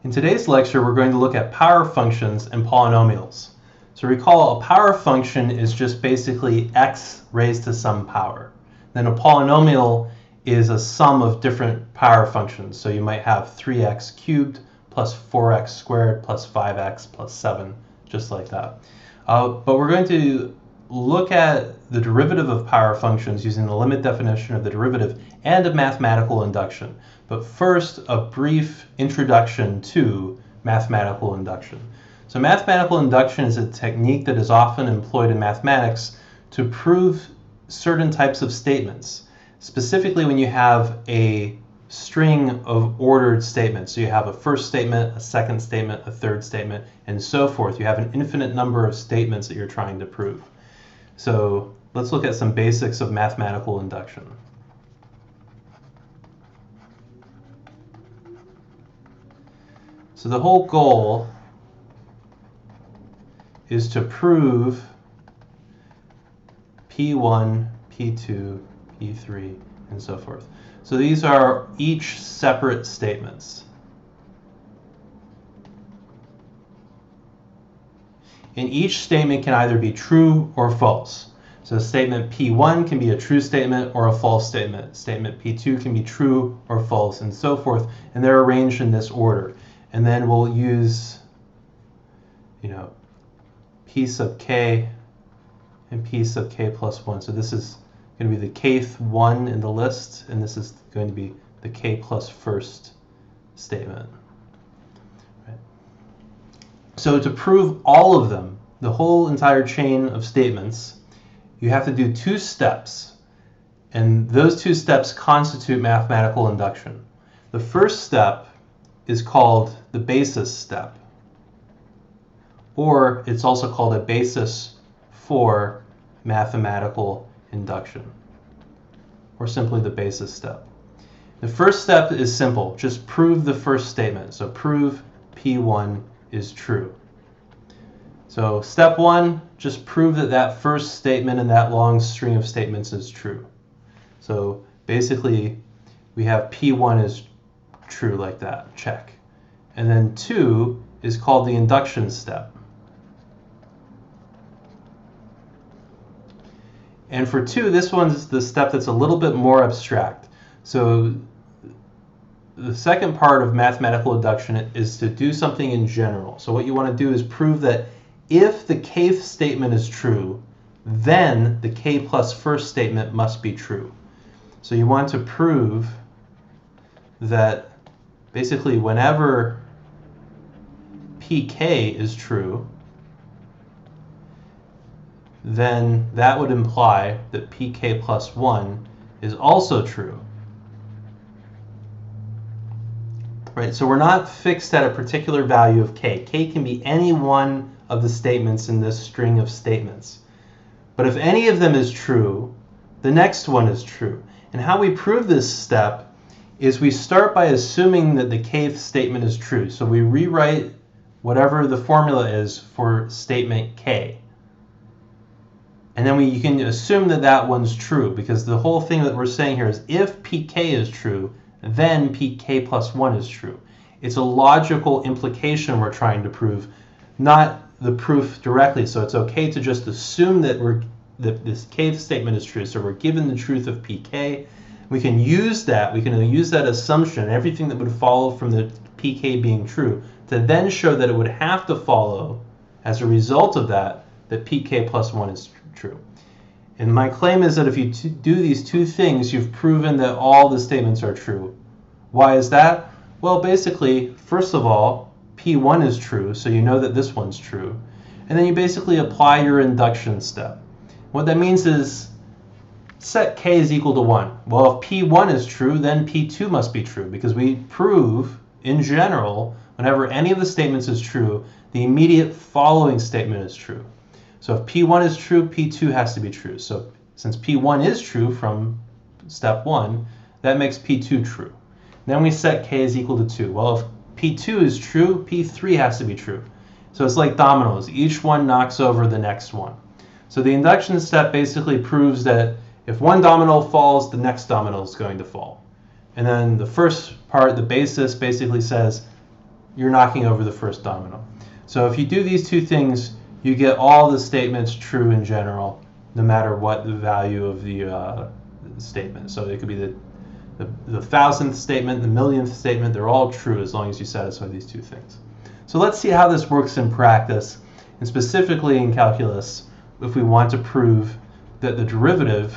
In today's lecture, we're going to look at power functions and polynomials. So recall, a power function is just basically x raised to some power. Then a polynomial is a sum of different power functions. So you might have 3x cubed plus 4x squared plus 5x plus 7, just like that. But we're going to look at the derivative of power functions using the limit definition of the derivative and of mathematical induction. But first, a brief introduction to mathematical induction. So mathematical induction is a technique that is often employed in mathematics to prove certain types of statements, specifically when you have a string of ordered statements. So you have a first statement, a second statement, a third statement, and so forth. You have an infinite number of statements that you're trying to prove. So let's look at some basics of mathematical induction. So the whole goal is to prove P1, P2, P3, and so forth. So these are each separate statements. And each statement can either be true or false. So statement P1 can be a true statement or a false statement. Statement P2 can be true or false, and so forth. And they're arranged in this order. And then we'll use, P sub k and P sub k plus 1. So this is going to be the kth one in the list, and this is going to be the k plus first statement. Right. So to prove all of them, the whole entire chain of statements, you have to do two steps, and those two steps constitute mathematical induction. The first step is called the basis step, or it's also called a basis for mathematical induction, or simply the basis step. The first step is simple. Just prove the first statement. So prove P1 is true. So step one, just prove that that first statement in that long string of statements is true. So basically, we have P1 is true like that. Check. And then 2 is called the induction step. And for 2, this one's the step that's a little bit more abstract. So the second part of mathematical induction is to do something in general. So what you want to do is prove that if the kth statement is true, then the k plus first statement must be true. So you want to prove that basically whenever pk is true, then that would imply that pk plus 1 is also true. Right, so we're not fixed at a particular value of k. K can be any one of the statements in this string of statements. But if any of them is true, the next one is true. And how we prove this step is we start by assuming that the kth statement is true. So we rewrite whatever the formula is for statement k. And then you can assume that that one's true, because the whole thing that we're saying here is if pk is true, then pk plus 1 is true. It's a logical implication we're trying to prove, not the proof directly. So it's okay to just assume that this kth statement is true. So we're given the truth of pk. We can use that assumption, everything that would follow from the pk being true, to then show that it would have to follow, as a result of that pk plus 1 is true. And my claim is that if you do these two things, you've proven that all the statements are true. Why is that? Well, basically, first of all, P1 is true, so you know that this one's true. And then you basically apply your induction step. What that means is set k is equal to 1. Well, if P1 is true, then P2 must be true, because we prove, in general, whenever any of the statements is true, the immediate following statement is true. So if P1 is true, P2 has to be true. So since P1 is true from step 1, that makes P2 true. Then we set k is equal to 2. Well, if P2 is true, P3 has to be true. So it's like dominoes. Each one knocks over the next one. So the induction step basically proves that if one domino falls, the next domino is going to fall. And then the first part, the basis, basically says you're knocking over the first domino. So if you do these two things, you get all the statements true in general, no matter what the value of the statement. So it could be the thousandth statement, the millionth statement, they're all true as long as you satisfy these two things. So let's see how this works in practice, and specifically in calculus, if we want to prove that the derivative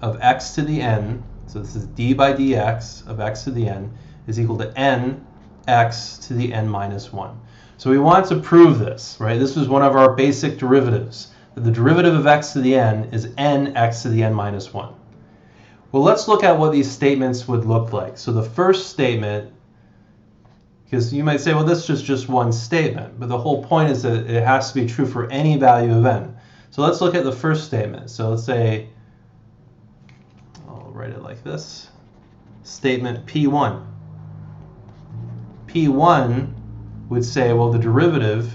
of x to the n, so this is d by dx of x to the n, is equal to n x to the n minus 1. So we want to prove this, right? This is one of our basic derivatives, that the derivative of x to the n is n x to the n minus 1. Well, let's look at what these statements would look like. So the first statement, because you might say, well, this is just one statement, but the whole point is that it has to be true for any value of n. So let's look at the first statement. So let's say, I'll write it like this, statement P1. P1 would say, well, the derivative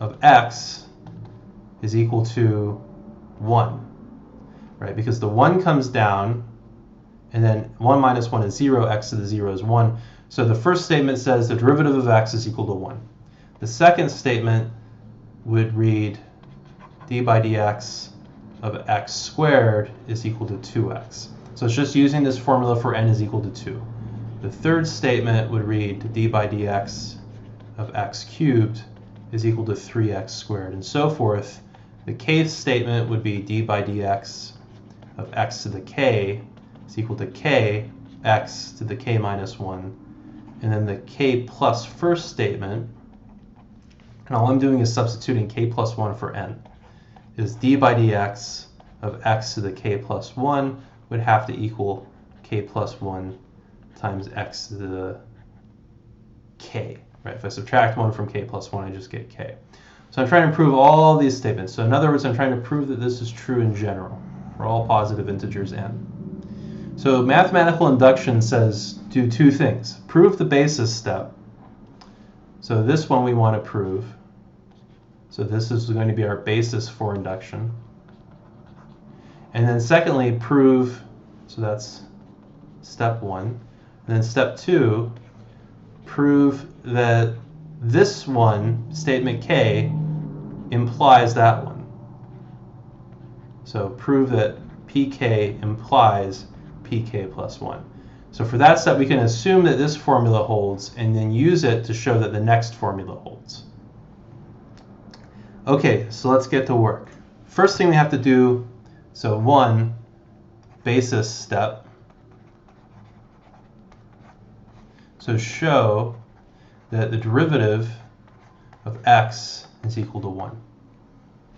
of x is equal to 1. Right, because the 1 comes down, and then 1 minus 1 is 0, x to the 0 is 1. So the first statement says the derivative of x is equal to 1. The second statement would read d by dx of x squared is equal to 2x. So it's just using this formula for n is equal to 2. The third statement would read d by dx of x cubed is equal to 3x squared, and so forth. The kth statement would be d by dx of x to the k is equal to k x to the k minus 1. And then the k plus first statement, and all I'm doing is substituting k plus 1 for n, is d by dx of x to the k plus 1 would have to equal k plus 1 times x to the k. Right? If I subtract 1 from k plus 1, I just get k. So I'm trying to prove all these statements. So in other words, I'm trying to prove that this is true in general for all positive integers n. So mathematical induction says do two things. Prove the basis step. So this one we want to prove. So this is going to be our basis for induction. And then secondly, prove, so that's step 1. And then step 2, prove that this one, statement k, implies that one. So prove that pk implies pk plus 1. So for that step, we can assume that this formula holds and then use it to show that the next formula holds. Okay, so let's get to work. First thing we have to do, so 1, basis step. So show that the derivative of x is equal to 1.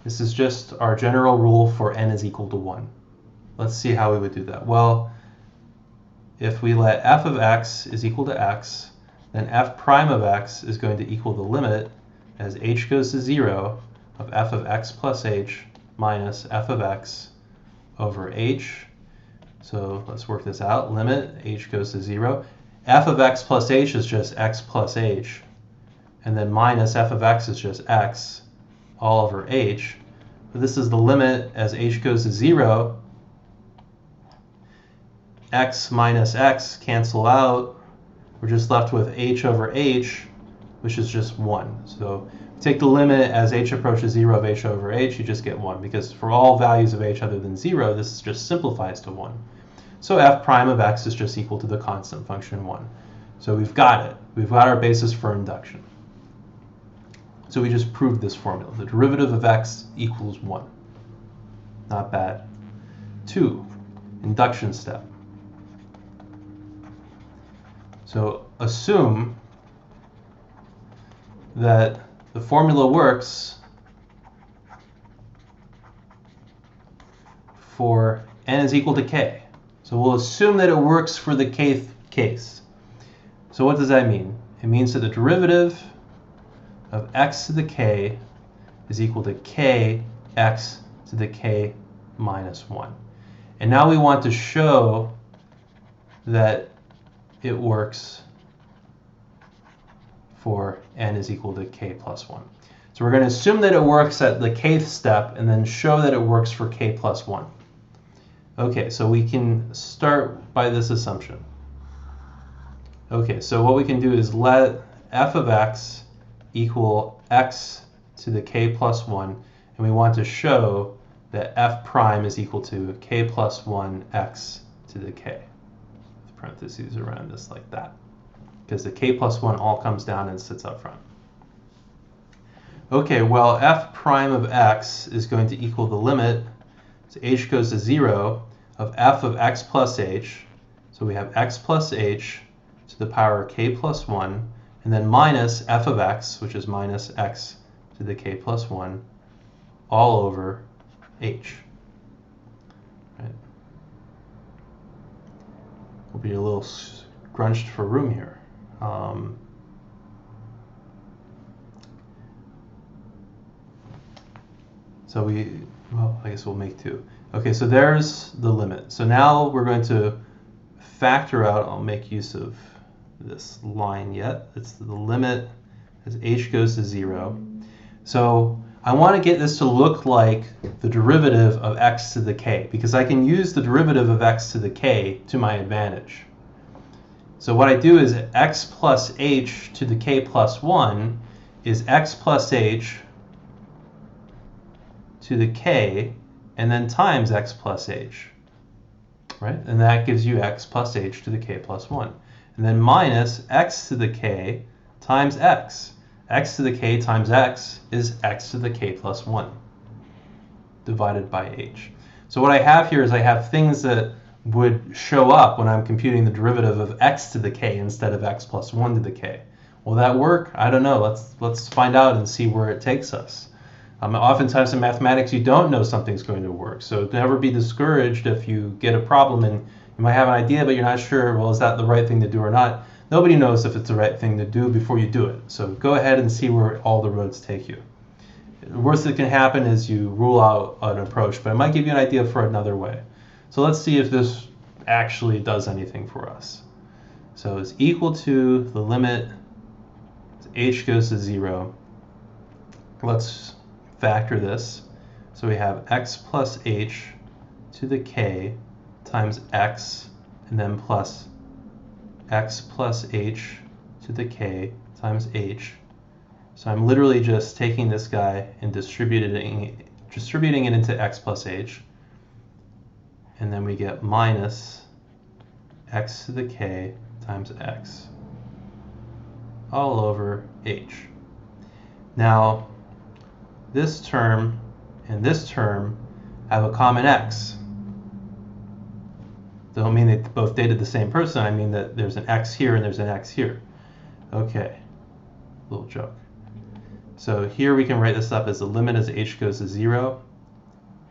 This is just our general rule for n is equal to 1. Let's see how we would do that. Well, if we let f of x is equal to x, then f prime of x is going to equal the limit as h goes to 0 of f of x plus h minus f of x over h. So let's work this out. Limit h goes to 0. F of x plus h is just x plus h. And then minus f of x is just x all over h. But this is the limit as h goes to 0. X minus x cancel out. We're just left with h over h, which is just 1. So take the limit as h approaches 0 of h over h, you just get 1. Because for all values of h other than 0, this just simplifies to 1. So f prime of x is just equal to the constant function 1. So we've got it. We've got our basis for induction. So we just proved this formula. The derivative of x equals 1. Not bad. 2, induction step. So assume that the formula works for n is equal to k. So we'll assume that it works for the kth case. So what does that mean? It means that the derivative of x to the k is equal to k x to the k minus 1. And now we want to show that it works for n is equal to k plus 1. So we're going to assume that it works at the kth step and then show that it works for k plus 1. Okay, so we can start by this assumption. Okay, so what we can do is let f of x equal x to the k plus 1, and we want to show that f prime is equal to k plus 1 x to the k. With parentheses around this like that, because the k plus 1 all comes down and sits up front. Okay, well, f prime of x is going to equal the limit, so h goes to 0, of f of x plus h. So we have x plus h to the power k plus 1, and then minus f of x, which is minus x to the k plus 1, all over h. Right? We'll be a little scrunched for room here. So well, I guess we'll make two. Okay, so there's the limit. So now we're going to factor out, I'll make use of this line yet. It's the limit as h goes to 0. So I want to get this to look like the derivative of x to the k, because I can use the derivative of x to the k to my advantage. So what I do is x plus h to the k plus 1 is x plus h to the k, and then times x plus h, right? And that gives you x plus h to the k plus 1. And then minus x to the k times x. X to the k times x is x to the k plus 1 divided by h. So what I have here is I have things that would show up when I'm computing the derivative of x to the k instead of x plus 1 to the k. Will that work? I don't know. Let's find out and see where it takes us. Oftentimes in mathematics you don't know something's going to work, so never be discouraged if you get a problem and you might have an idea but you're not sure, well, is that the right thing to do or not? Nobody knows if it's the right thing to do before you do it, so go ahead and see where all the roads take you. The worst that can happen is you rule out an approach, but it might give you an idea for another way. So let's see if this actually does anything for us. So it's equal to the limit as h goes to 0. Let's factor this. So we have x plus h to the k times x, and then plus x plus h to the k times h. So I'm literally just taking this guy and distributing it into x plus h. And then we get minus x to the k times x all over h. Now, this term and this term have a common x. Don't mean they both dated the same person. I mean that there's an x here and there's an x here. Okay, little joke. So here we can write this up as the limit as h goes to 0.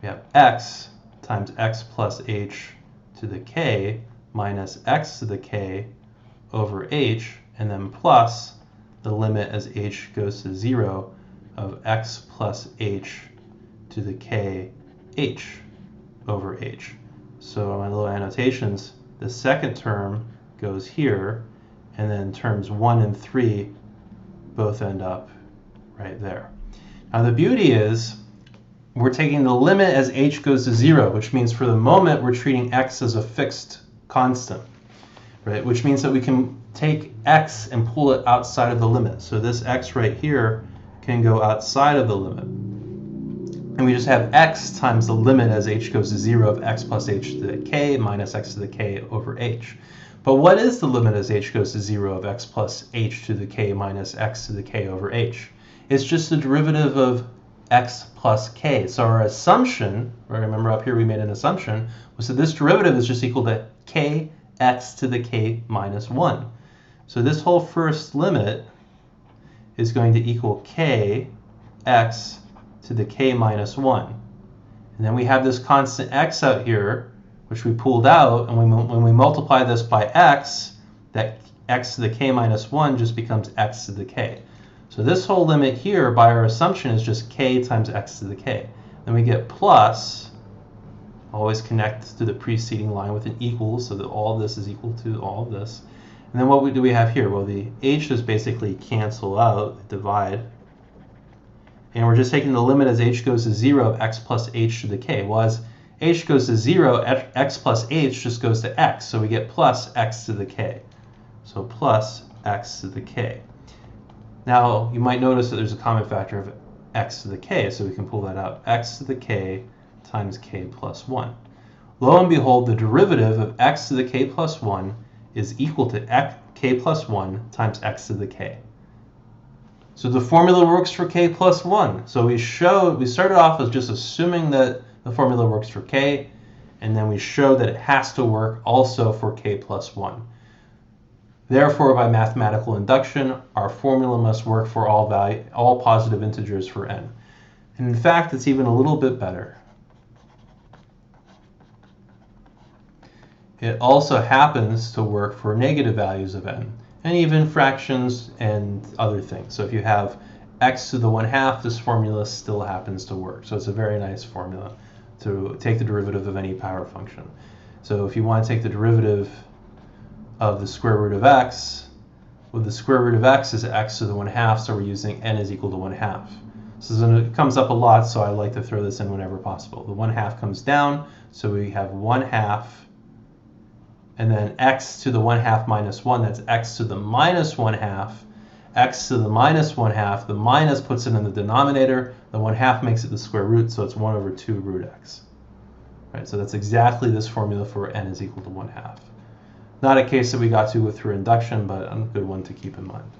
We have x times x plus h to the k minus x to the k over h, and then plus the limit as h goes to 0 of x plus h to the k h over h. So my little annotations, the second term goes here, and then terms 1 and 3 both end up right there. Now the beauty is we're taking the limit as h goes to 0, which means for the moment we're treating x as a fixed constant, right? Which means that we can take x and pull it outside of the limit. So this x right here can go outside of the limit. And we just have x times the limit as h goes to 0 of x plus h to the k minus x to the k over h. But what is the limit as h goes to 0 of x plus h to the k minus x to the k over h? It's just the derivative of x plus k. So our assumption, remember up here we made an assumption, was that this derivative is just equal to kx to the k minus 1. So this whole first limit is going to equal kx to the k minus 1. And then we have this constant x out here, which we pulled out, and when we multiply this by x, that x to the k minus 1 just becomes x to the k. So this whole limit here, by our assumption, is just k times x to the k. Then we get plus, always connect to the preceding line with an equal, so that all of this is equal to all of this. And then what do we have here? Well, the h's basically cancel out, divide. And we're just taking the limit as h goes to 0 of x plus h to the k. Well, as h goes to 0, x plus h just goes to x. So we get plus x to the k. So plus x to the k. Now, you might notice that there's a common factor of x to the k, so we can pull that out. X to the k times k plus 1. Lo and behold, the derivative of x to the k plus 1 is equal to k plus 1 times x to the k. So the formula works for k plus 1. So we started off with just assuming that the formula works for k, and then we showed that it has to work also for k plus 1. Therefore, by mathematical induction, our formula must work for all positive integers for n. And in fact, it's even a little bit better. It also happens to work for negative values of n, and even fractions and other things. So if you have x to the 1/2, this formula still happens to work. So it's a very nice formula to take the derivative of any power function. So if you want to take the derivative of the square root of x, well, the square root of x is x to the 1/2, so we're using n is equal to 1/2. So it comes up a lot, so I like to throw this in whenever possible. The 1/2 comes down, so we have 1/2, and then x to the 1/2 minus 1, that's x to the minus 1/2, x to the minus 1/2, the minus puts it in the denominator, the 1/2 makes it the square root, so it's 1 over 2 root x. Right, so that's exactly this formula for n is equal to 1/2. Not a case that we got to through induction, but a good one to keep in mind.